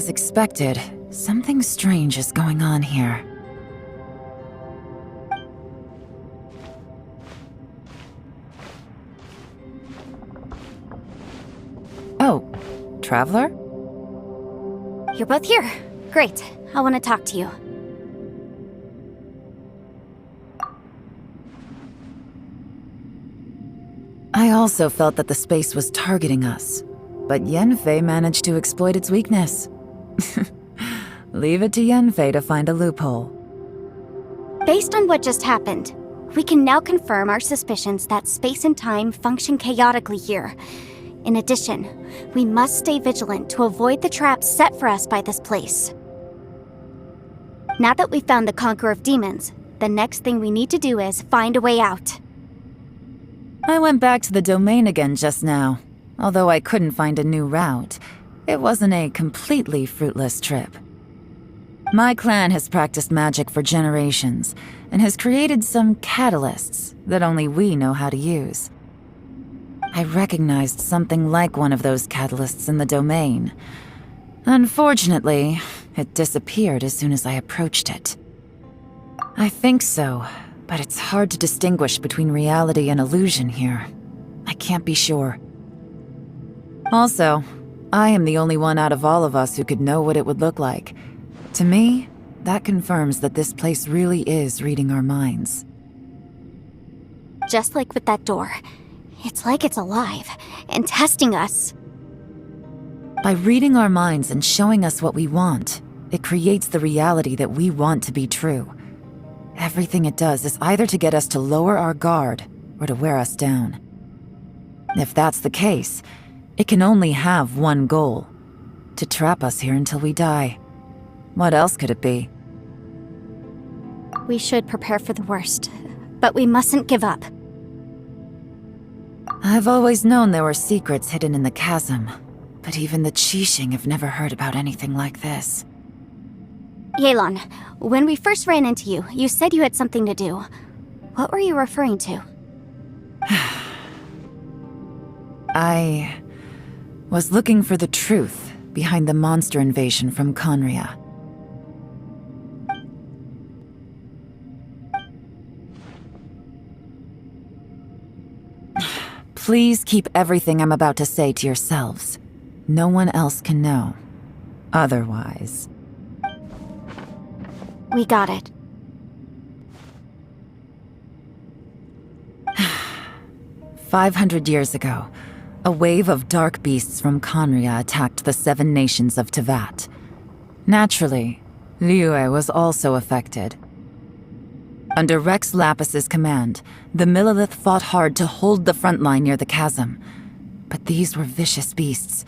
As expected, something strange is going on here. Oh, Traveler? You're both here. Great. I want to talk to you. I also felt that the space was targeting us, but Yenfei managed to exploit its weakness. Leave it to Yenfei to find a loophole. Based on what just happened, we can now confirm our suspicions that space and time function chaotically here. In addition, we must stay vigilant to avoid the traps set for us by this place. Now that we've found the Conqueror of Demons, the next thing we need to do is find a way out. I went back to the domain again just now. Although I couldn't find a new route, it wasn't a completely fruitless trip. My clan has practiced magic for generations, and has created some catalysts that only we know how to use. I recognized something like one of those catalysts in the domain. Unfortunately, it disappeared as soon as I approached it. I think so, but it's hard to distinguish between reality and illusion here. I can't be sure. Also, I am the only one out of all of us who could know what it would look like. To me, that confirms that this place really is reading our minds. Just like with that door, it's like it's alive and testing us. By reading our minds and showing us what we want, it creates the reality that we want to be true. Everything it does is either to get us to lower our guard or to wear us down. If that's the case, it can only have one goal: to trap us here until we die. What else could it be? We should prepare for the worst, but we mustn't give up. I've always known there were secrets hidden in the chasm, but even the Qixing have never heard about anything like this. Yelan, when we first ran into you, you said you had something to do. What were you referring to? I was looking for the truth behind the monster invasion from Conria. Please keep everything I'm about to say to yourselves. No one else can know. Otherwise... We got it. 500 years ago, a wave of dark beasts from Conria attacked the 7 nations of Tevat. Naturally, Liyue was also affected. Under Rex Lapis's command, the Millelith fought hard to hold the front line near the chasm. But these were vicious beasts,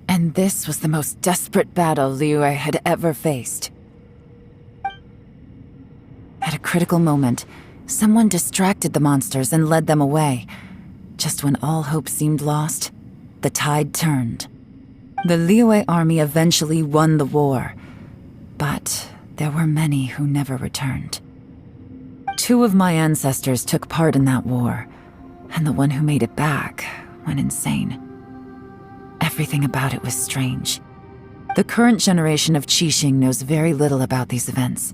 and this was the most desperate battle Liyue had ever faced. At a critical moment, someone distracted the monsters and led them away. Just when all hope seemed lost, the tide turned. The Liyue army eventually won the war, but there were many who never returned. 2 of my ancestors took part in that war, and the one who made it back went insane. Everything about it was strange. The current generation of Qixing knows very little about these events,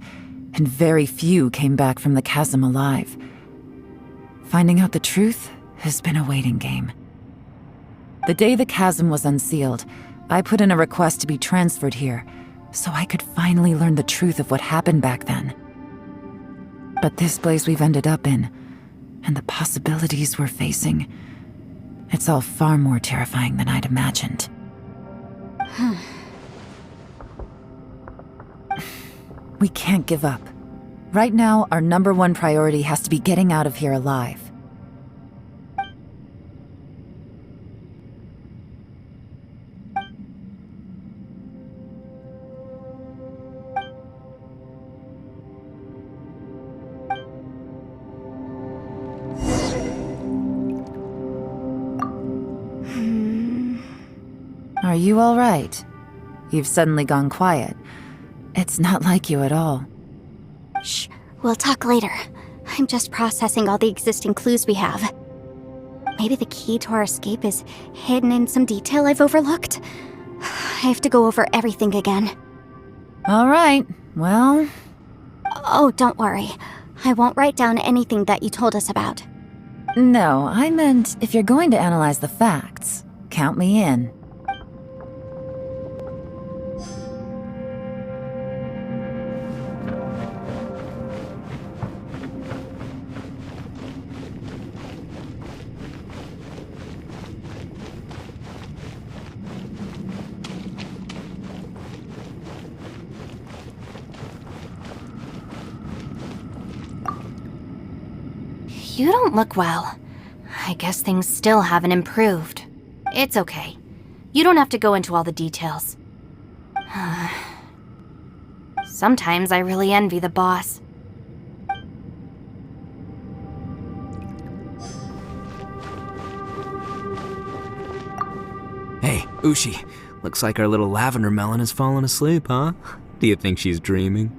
and very few came back from the chasm alive. Finding out the truth has been a waiting game. The day the chasm was unsealed, I put in a request to be transferred here, so I could finally learn the truth of what happened back then. But this place we've ended up in, and the possibilities we're facing, it's all far more terrifying than I'd imagined. We can't give up. Right now, our #1 priority has to be getting out of here alive. Are you all right? You've suddenly gone quiet. It's not like you at all. Shh, we'll talk later. I'm just processing all the existing clues we have. Maybe the key to our escape is hidden in some detail I've overlooked? have to go over everything again. All right, well... Oh, don't worry. I won't write down anything that you told us about. No, I meant if you're going to analyze the facts, count me in. You don't look well. I guess things still haven't improved. It's okay. You don't have to go into all the details. Sometimes I really envy the boss. Hey, Ushi. Looks like our little lavender melon has fallen asleep, huh? Do you think she's dreaming?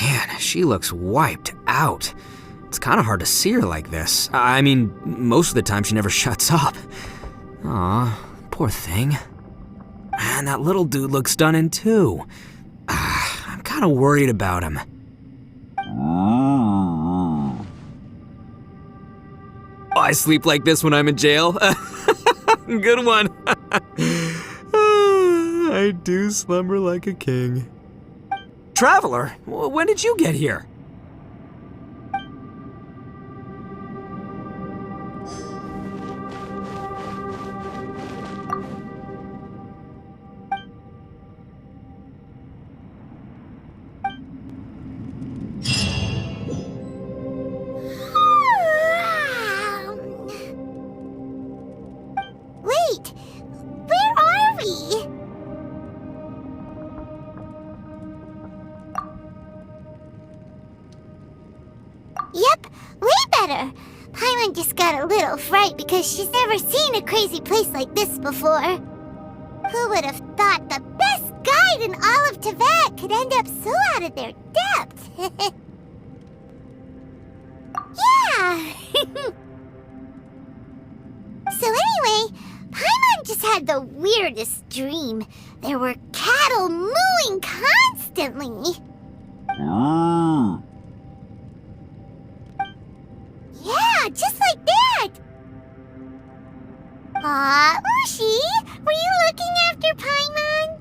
Man, she looks wiped out. It's kind of hard to see her like this. I mean, most of the time she never shuts up. Aw, poor thing. Man, that little dude looks done in too. I'm kind of worried about him. I sleep like this when I'm in jail. Good one. I do slumber like a king. Traveler, when did you get here? Wait! Where are we? Yep, way better. Paimon just got a little fright because she's never seen a crazy place like this before. Who would have thought the best guide in all of Tibet could end up so out of their depth? Yeah! So anyway, Paimon just had the weirdest dream. There were cattle mooing constantly. Yeah, just like that! Aw, Ushi, were you looking after Paimon?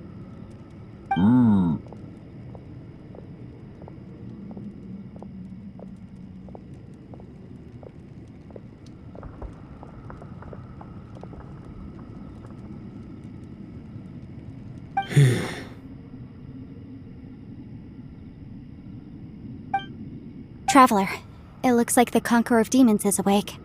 Traveler, it looks like the Conqueror of Demons is awake.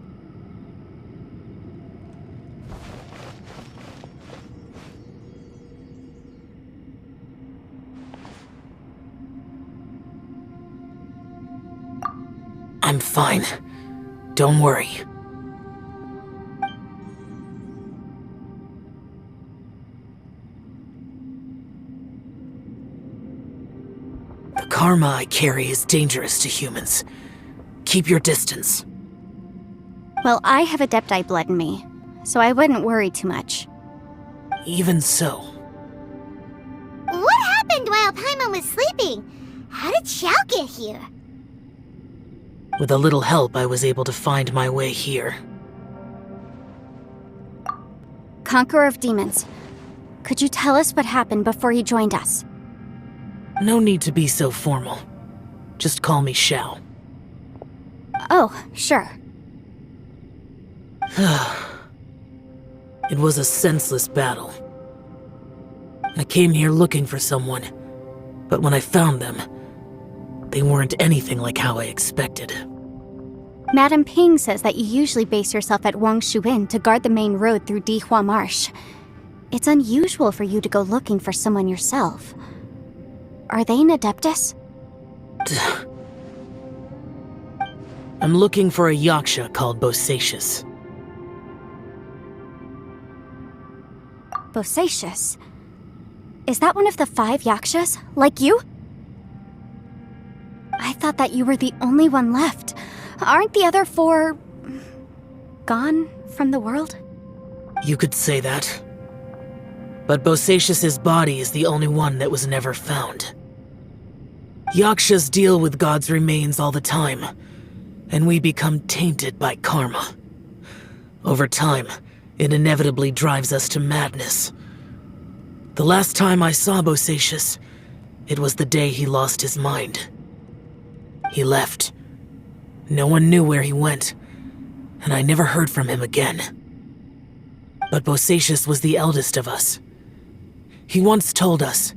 I'm fine. Don't worry. The karma I carry is dangerous to humans. Keep your distance. Well, I have Adepti blood in me, so I wouldn't worry too much. Even so. What happened while Paimon was sleeping? How did Xiao get here? With a little help, I was able to find my way here. Conqueror of Demons, could you tell us what happened before you joined us? No need to be so formal. Just call me Xiao. Oh, sure. It was a senseless battle. I came here looking for someone, but when I found them, they weren't anything like how I expected. Madame Ping says that you usually base yourself at Wangshuin to guard the main road through Dihua Marsh. It's unusual for you to go looking for someone yourself. Are they an Adeptus? I'm looking for a Yaksha called Bosacius. Bosacius? Is that one of the 5 Yakshas, like you? I thought that you were the only one left. Aren't the other 4... gone from the world? You could say that. But Bosacius's body is the only one that was never found. Yakshas deal with God's remains all the time, and we become tainted by karma. Over time, it inevitably drives us to madness. The last time I saw Bosacius, it was the day he lost his mind. He left. No one knew where he went, and I never heard from him again. But Bosacius was the eldest of us. He once told us,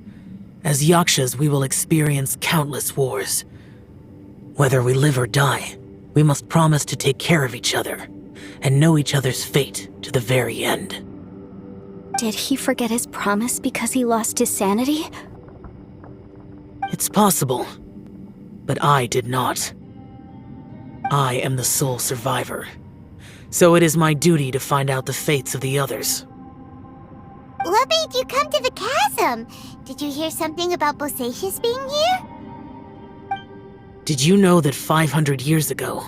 as Yakshas we will experience countless wars. Whether we live or die, we must promise to take care of each other, and know each other's fate to the very end. Did he forget his promise because he lost his sanity? It's possible, but I did not. I am the sole survivor, so it is my duty to find out the fates of the others. What made you come to the chasm? Did you hear something about Bosacius being here? Did you know that 500 years ago,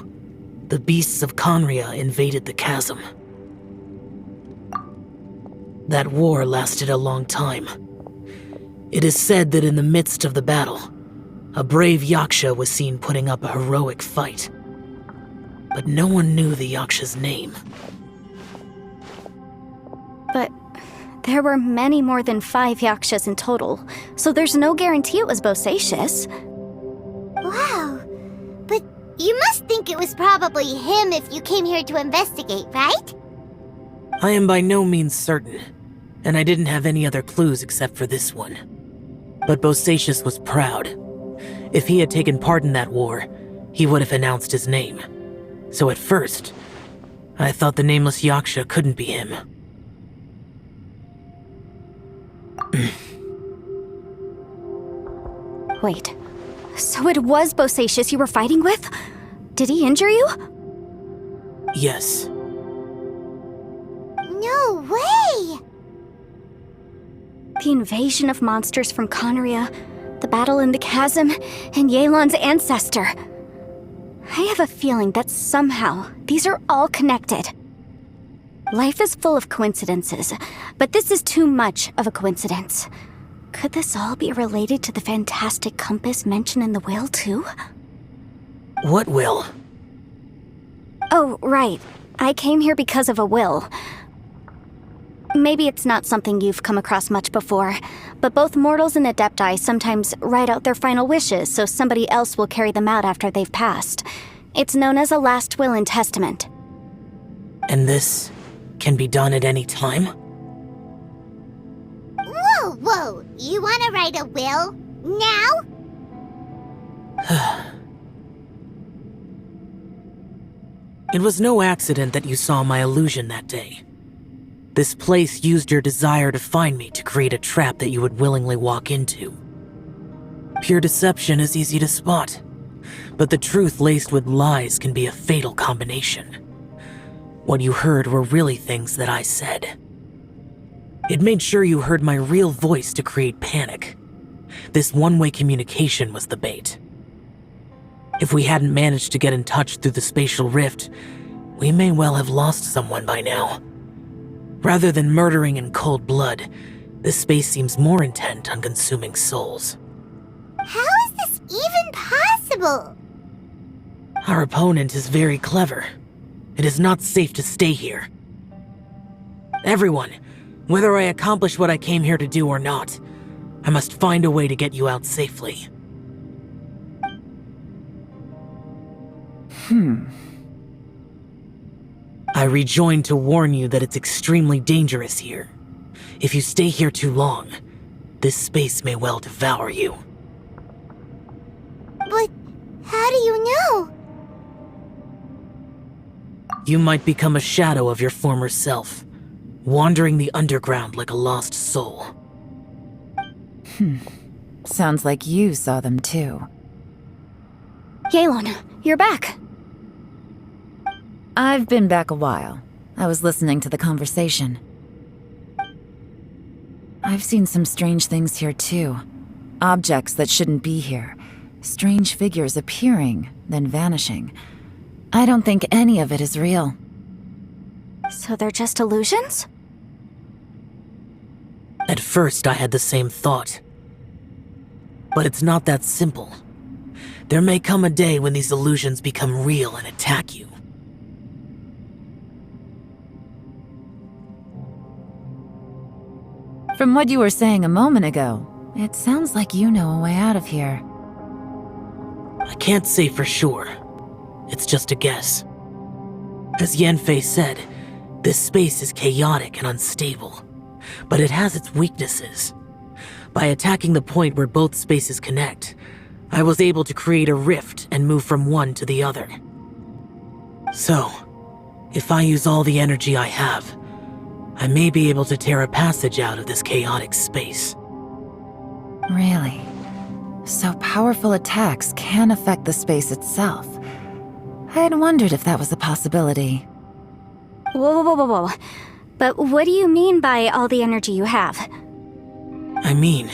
the beasts of Conria invaded the chasm? That war lasted a long time. It is said that in the midst of the battle, a brave Yaksha was seen putting up a heroic fight. But no one knew the Yaksha's name. But there were many more than 5 Yakshas in total, so there's no guarantee it was Bosacius. Wow. But you must think it was probably him if you came here to investigate, right? I am by no means certain, and I didn't have any other clues except for this one. But Bosacius was proud. If he had taken part in that war, he would have announced his name. So at first, I thought the nameless Yaksha couldn't be him. Wait, so it was Bosacius you were fighting with? Did he injure you? Yes. No way! The invasion of monsters from Conria, the battle in the chasm, and Yelan's ancestor. I have a feeling that somehow these are all connected. Life is full of coincidences, but this is too much of a coincidence. Could this all be related to the fantastic compass mentioned in the will, too? What will? Oh, right. I came here because of a will. Maybe it's not something you've come across much before, but both mortals and adepti sometimes write out their final wishes so somebody else will carry them out after they've passed. It's known as a last will and testament. And this can be done at any time? Whoa! You want to write a will? Now? It was no accident that you saw my illusion that day. This place used your desire to find me to create a trap that you would willingly walk into. Pure deception is easy to spot, but the truth laced with lies can be a fatal combination. What you heard were really things that I said. It made sure you heard my real voice to create panic. This one-way communication was the bait. If we hadn't managed to get in touch through the spatial rift, we may well have lost someone by now. Rather than murdering in cold blood, this space seems more intent on consuming souls. How is this even possible? Our opponent is very clever. It is not safe to stay here. Everyone, whether I accomplish what I came here to do or not, I must find a way to get you out safely. I rejoined to warn you that it's extremely dangerous here. If you stay here too long, this space may well devour you. But how do you know? You might become a shadow of your former self, wandering the underground like a lost soul. Sounds like you saw them too. Yelan, you're back. I've been back a while. I was listening to the conversation. I've seen some strange things here too. Objects that shouldn't be here. Strange figures appearing, then vanishing. I don't think any of it is real. So they're just illusions? At first, I had the same thought. But it's not that simple. There may come a day when these illusions become real and attack you. From what you were saying a moment ago, it sounds like you know a way out of here. I can't say for sure. It's just a guess. As Yanfei said, this space is chaotic and unstable, but it has its weaknesses. By attacking the point where both spaces connect, I was able to create a rift and move from one to the other. So, if I use all the energy I have, I may be able to tear a passage out of this chaotic space. Really? So powerful attacks can affect the space itself. I had wondered if that was a possibility. Whoa. But what do you mean by all the energy you have? I mean,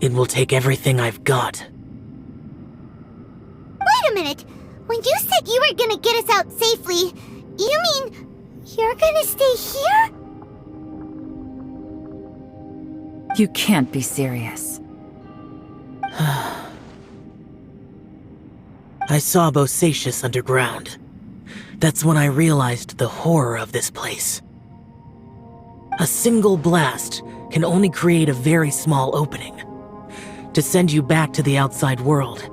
it will take everything I've got. Wait a minute! When you said you were gonna get us out safely, you mean you're gonna stay here? You can't be serious. I saw Bosacius underground. That's when I realized the horror of this place. A single blast can only create a very small opening. To send you back to the outside world,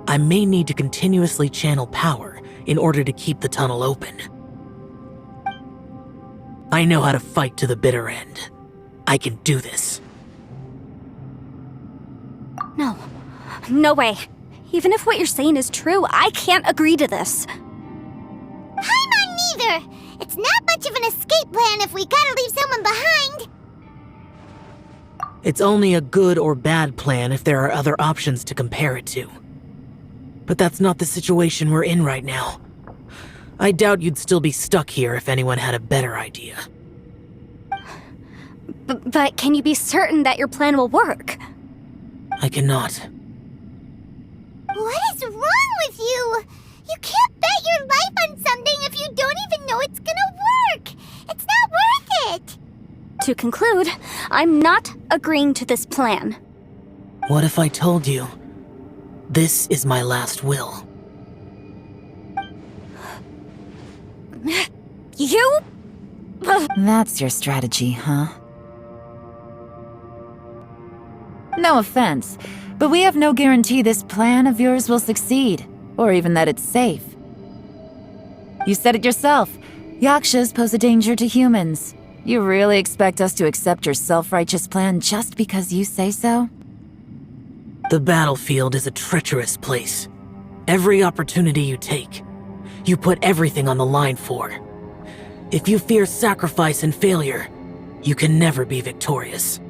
I may need to continuously channel power in order to keep the tunnel open. I know how to fight to the bitter end. I can do this. No way. Even if what you're saying is true, I can't agree to this. I'm not neither! It's not much of an escape plan if we gotta leave someone behind! It's only a good or bad plan if there are other options to compare it to. But that's not the situation we're in right now. I doubt you'd still be stuck here if anyone had a better idea. But can you be certain that your plan will work? I cannot. What is wrong with you? You can't bet your life on something if you don't even know it's gonna work! It's not worth it! To conclude, I'm not agreeing to this plan. What if I told you, this is my last will? You? That's your strategy, huh? No offense, but we have no guarantee this plan of yours will succeed, or even that it's safe. You said it yourself. Yakshas pose a danger to humans. You really expect us to accept your self-righteous plan just because you say so? The battlefield is a treacherous place. Every opportunity you take, you put everything on the line for. If you fear sacrifice and failure, you can never be victorious.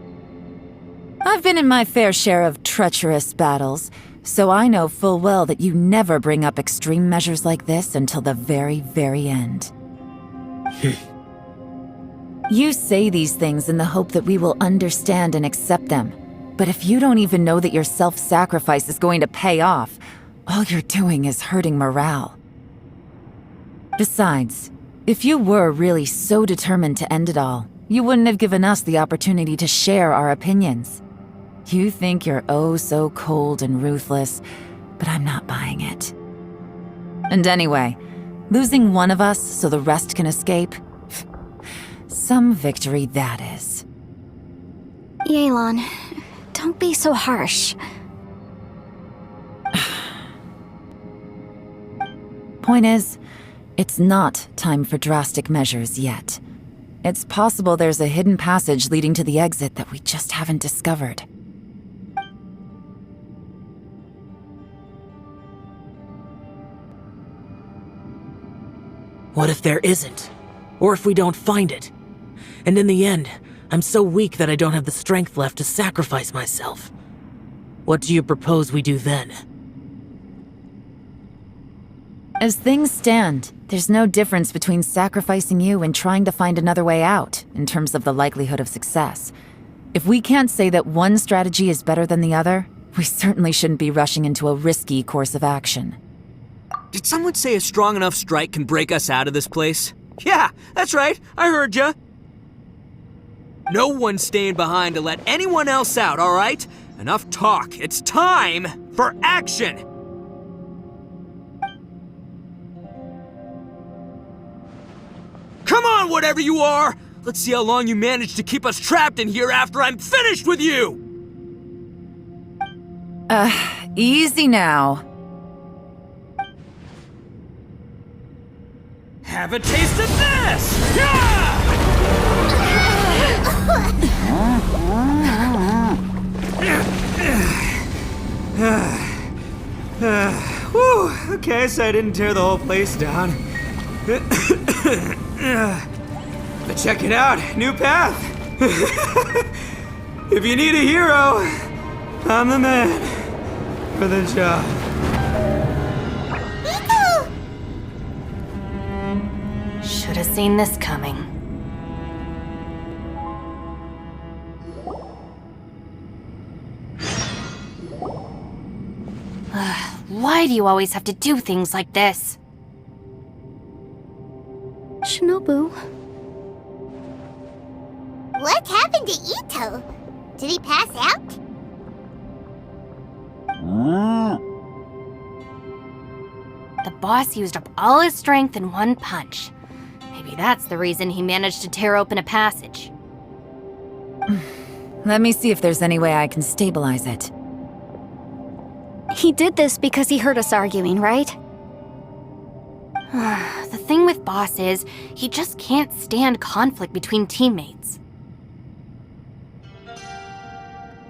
I've been in my fair share of treacherous battles, so I know full well that you never bring up extreme measures like this until the very, very end. You say these things in the hope that we will understand and accept them. But if you don't even know that your self-sacrifice is going to pay off, all you're doing is hurting morale. Besides, if you were really so determined to end it all, you wouldn't have given us the opportunity to share our opinions. You think you're oh so cold and ruthless, but I'm not buying it. And anyway, losing one of us so the rest can escape? Some victory that is. Yelan, don't be so harsh. Point is, it's not time for drastic measures yet. It's possible there's a hidden passage leading to the exit that we just haven't discovered. What if there isn't? Or if we don't find it? And in the end, I'm so weak that I don't have the strength left to sacrifice myself. What do you propose we do then? As things stand, there's no difference between sacrificing you and trying to find another way out, in terms of the likelihood of success. If we can't say that one strategy is better than the other, we certainly shouldn't be rushing into a risky course of action. Did someone say a strong enough strike can break us out of this place? Yeah, that's right. I heard ya. No one's staying behind to let anyone else out, all right? Enough talk. It's time for action! Come on, whatever you are! Let's see how long you manage to keep us trapped in here after I'm finished with you! Easy now. Have a taste of this! Yeah! Whew, okay, so I didn't tear the whole place down. But check it out, new path! If you need a hero, I'm the man for the job. Should have seen this coming. Why do you always have to do things like this? Shinobu, What happened to Ito? Did he pass out? The boss used up all his strength in one punch. Maybe that's the reason he managed to tear open a passage. Let me see if there's any way I can stabilize it. he did this because he heard us arguing, right? The thing with Boss is, he just can't stand conflict between teammates.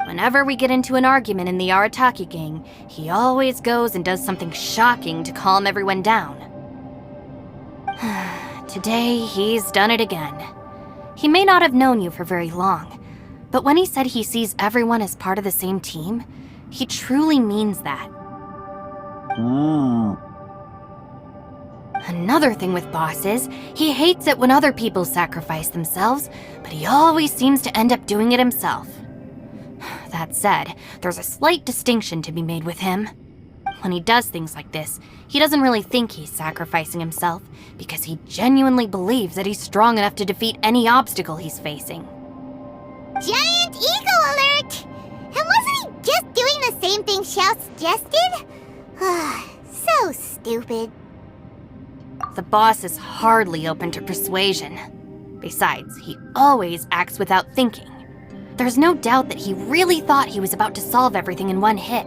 Whenever we get into an argument in the Arataki gang, he always goes and does something shocking to calm everyone down. Today, he's done it again. He may not have known you for very long, but when he said he sees everyone as part of the same team, he truly means that. Another thing with Boss is, he hates it when other people sacrifice themselves, but he always seems to end up doing it himself. That said, there's a slight distinction to be made with him. When he does things like this, he doesn't really think he's sacrificing himself, because he genuinely believes that he's strong enough to defeat any obstacle he's facing. Giant eagle alert! And wasn't he just doing the same thing Xiao suggested? So stupid. The boss is hardly open to persuasion. Besides, he always acts without thinking. There's no doubt that he really thought he was about to solve everything in one hit.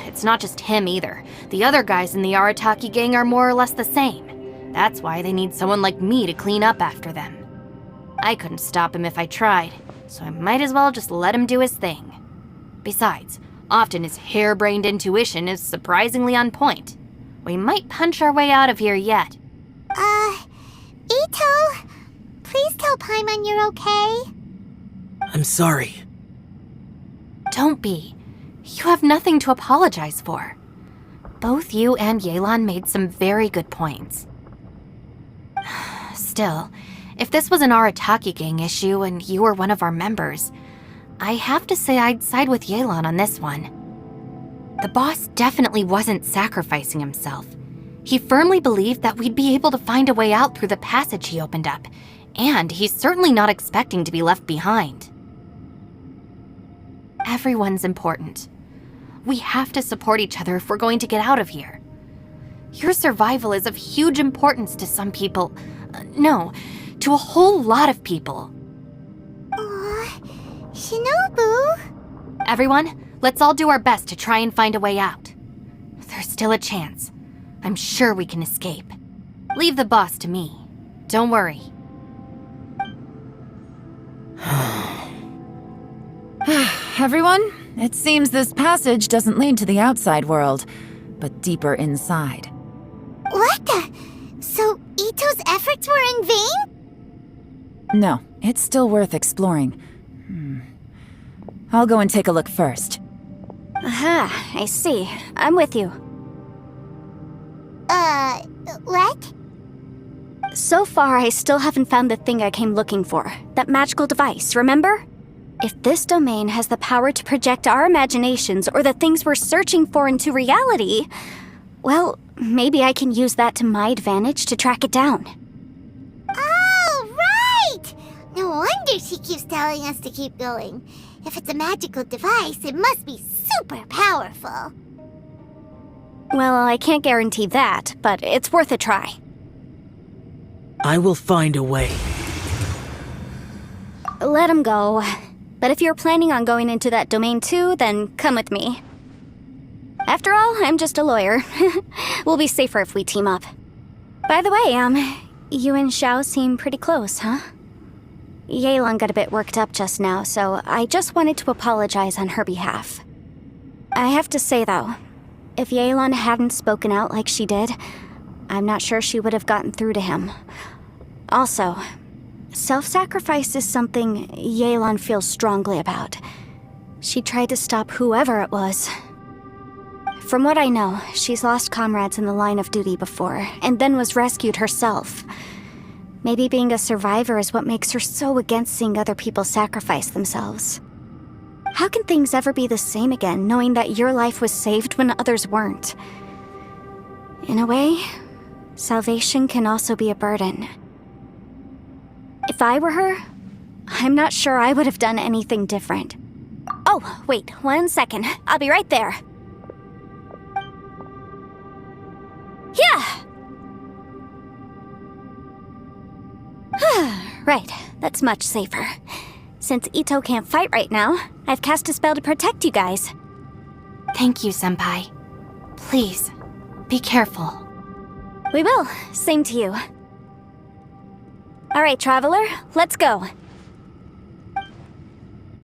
It's not just him either. The other guys in the Arataki gang are more or less the same. That's why they need someone like me to clean up after them. I couldn't stop him if I tried, so I might as well just let him do his thing. Besides, often his harebrained intuition is surprisingly on point. We might punch our way out of here yet. Ito, please tell Paimon you're okay. I'm sorry. Don't be. You have nothing to apologize for. Both you and Yelan made some very good points. Still, if this was an Arataki gang issue and you were one of our members, I have to say I'd side with Yelan on this one. The boss definitely wasn't sacrificing himself. He firmly believed that we'd be able to find a way out through the passage he opened up, and he's certainly not expecting to be left behind. Everyone's important. We have to support each other if we're going to get out of here. Your survival is of huge importance to some people. No, to a whole lot of people. Aw, Shinobu. Everyone, let's all do our best to try and find a way out. There's still a chance. I'm sure we can escape. Leave the boss to me. Don't worry. Everyone, it seems this passage doesn't lead to the outside world, but deeper inside. What the? So Ito's efforts were in vain? No, it's still worth exploring. I'll go and take a look first. Aha, I see. I'm with you. What? So far, I still haven't found the thing I came looking for. That magical device, remember? If this domain has the power to project our imaginations or the things we're searching for into reality, well, maybe I can use that to my advantage to track it down. Oh, No wonder she keeps telling us to keep going. If it's a magical device, it must be super powerful. Well, I can't guarantee that, but it's worth a try. I will find a way. Let him go. But if you're planning on going into that domain too, then come with me. After all, I'm just a lawyer. We'll be safer if we team up. By the way, you and Xiao seem pretty close, huh? Yelan got a bit worked up just now, so I just wanted to apologize on her behalf. I have to say, though, if Yelan hadn't spoken out like she did, I'm not sure she would have gotten through to him. Also, self-sacrifice is something Yelan feels strongly about. She tried to stop whoever it was. From what I know, she's lost comrades in the line of duty before, and then was rescued herself. Maybe being a survivor is what makes her so against seeing other people sacrifice themselves. How can things ever be the same again, knowing that your life was saved when others weren't? In a way, salvation can also be a burden. If I were her, I'm not sure I would have done anything different. Oh, wait, 1 second. I'll be right there. Yeah! Right, that's much safer. Since Ito can't fight right now, I've cast a spell to protect you guys. Thank you, Senpai. Please, be careful. We will. Same to you. All right, Traveler, let's go.